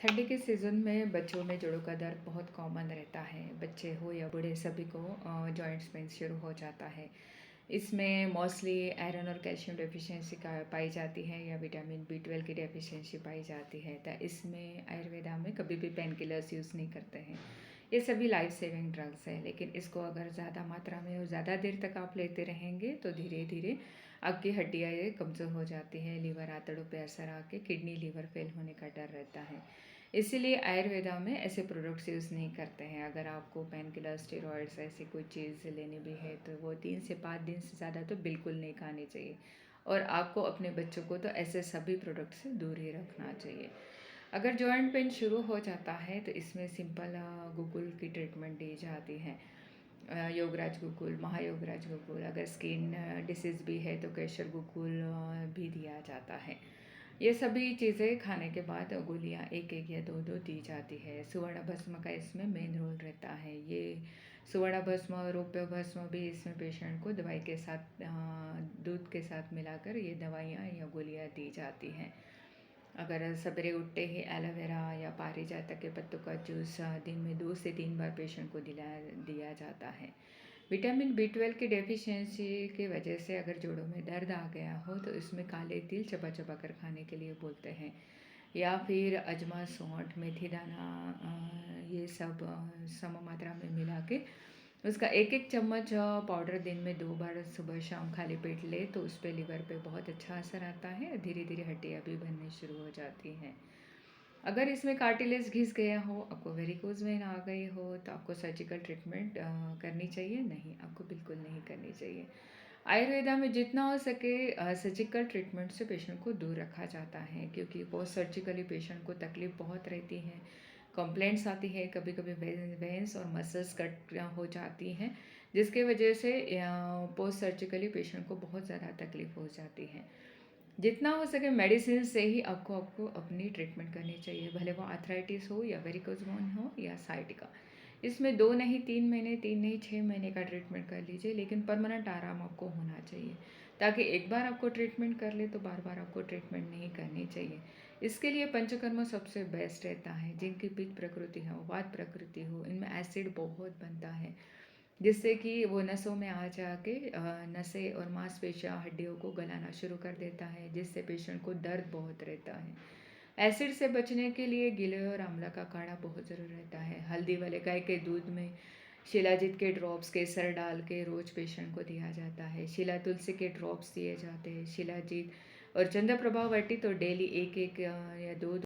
ठंडी के सीज़न में बच्चों में जोड़ों का दर्द बहुत कॉमन रहता है। बच्चे हो या बूढ़े सभी को जॉइंट्स पेन शुरू हो जाता है। इसमें मोस्टली आयरन और कैल्शियम डेफिशिएंसी का पाई जाती है या विटामिन बी 12 की डेफिशिएंसी पाई जाती है। तो इसमें आयुर्वेदा में कभी भी पेन किलर्स यूज़ नहीं करते हैं। ये सभी लाइफ सेविंग ड्रग्स हैं, लेकिन इसको अगर ज़्यादा मात्रा में और ज़्यादा देर तक आप लेते रहेंगे तो धीरे धीरे आपकी हड्डियाँ ये कमज़ोर हो जाती है, लीवर आंतड़ों पे असर आके किडनी लीवर फेल होने का डर रहता है। इसीलिए आयुर्वेदा में ऐसे प्रोडक्ट्स यूज़ नहीं करते हैं। अगर आपको पेन किलर, स्टेरॉइड्स ऐसी कोई चीज़ लेनी भी है तो वो 3 से 5 दिन से ज़्यादा तो बिल्कुल नहीं खानी चाहिए। और आपको अपने बच्चों को तो ऐसे सभी प्रोडक्ट से दूर ही रखना चाहिए। अगर जॉइंट पेन शुरू हो जाता है तो इसमें सिंपल गुगुल की ट्रीटमेंट दी जाती है। योगराज गुगुल, महायोगराज गुगुल। अगर स्किन डिसीज़ भी है तो केशर गुगुल भी दिया जाता है। ये सभी चीज़ें खाने के बाद गोलियाँ एक एक या दो दो दी जाती है। सुवर्ण भस्म का इसमें मेन रोल रहता है। ये सुवर्ण भस्म, रौप्य भस्म भी इसमें पेशेंट को दवाई के साथ दूध के साथ मिलाकर ये दवाइयाँ या गोलियाँ दी जाती हैं। अगर सवेरे उठते ही एलोवेरा या पारिजात के पत्तों का जूस दिन में 2 से 3 बार पेशेंट को दिया जाता है। विटामिन बी 12 की डेफिशिएंसी की वजह से अगर जोड़ों में दर्द आ गया हो तो इसमें काले तिल चबा चबा कर खाने के लिए बोलते हैं, या फिर अजमा, सौंठ, मेथी दाना, ये सब सम मात्रा में मिला के उसका एक एक चम्मच पाउडर दिन में 2 बार सुबह शाम खाली पेट ले तो उस पर लीवर पे बहुत अच्छा असर आता है। धीरे धीरे हड्डियाँ भी बननी शुरू हो जाती हैं। अगर इसमें कार्टिलेज घिस गया हो, आपको वेरिकोज वेन आ गई हो तो आपको सर्जिकल ट्रीटमेंट करनी चाहिए? नहीं, आपको बिल्कुल नहीं करनी चाहिए। आयुर्वेदा में जितना हो सके सर्जिकल ट्रीटमेंट से पेशेंट को दूर रखा जाता है, क्योंकि पोस्ट सर्जिकली पेशेंट को तकलीफ बहुत रहती है। कंप्लेंट्स आती है, कभी कभी वेंस और मसल्स कट हो जाती हैं, जिसके वजह से पोस्ट सर्जिकली पेशेंट को बहुत ज़्यादा तकलीफ हो जाती है। जितना हो सके मेडिसिन से ही आपको आपको अपनी ट्रीटमेंट करनी चाहिए, भले वो आर्थराइटिस हो या वेरिकोज वेन हो या साइटिका। इसमें 2 नहीं 3 महीने, 3 नहीं 6 महीने का ट्रीटमेंट कर लीजिए, लेकिन परमानेंट आराम आपको होना चाहिए, ताकि एक बार आपको ट्रीटमेंट कर ले तो बार बार आपको ट्रीटमेंट नहीं करनी चाहिए। इसके लिए पंचकर्म सबसे बेस्ट रहता है। जिनकी पित्त प्रकृति हो, वात प्रकृति हो, इनमें एसिड बहुत बनता है, जिससे कि वो नसों में आ जाके नसें और मांसपेशियाँ हड्डियों को गलाना शुरू कर देता है, जिससे पेशेंट को दर्द बहुत रहता है। एसिड से बचने के लिए गिलोय और आंवला का काढ़ा बहुत ज़रूरी रहता है। हल्दी वाले गाय के दूध में शिलाजीत के ड्रॉप्स केसर डाल के रोज़ पेशेंट को दिया जाता है। शिला तुलसी के ड्रॉप्स दिए जाते हैं। शिलाजीत और चंद्रप्रभा वटी तो डेली एक एक या दो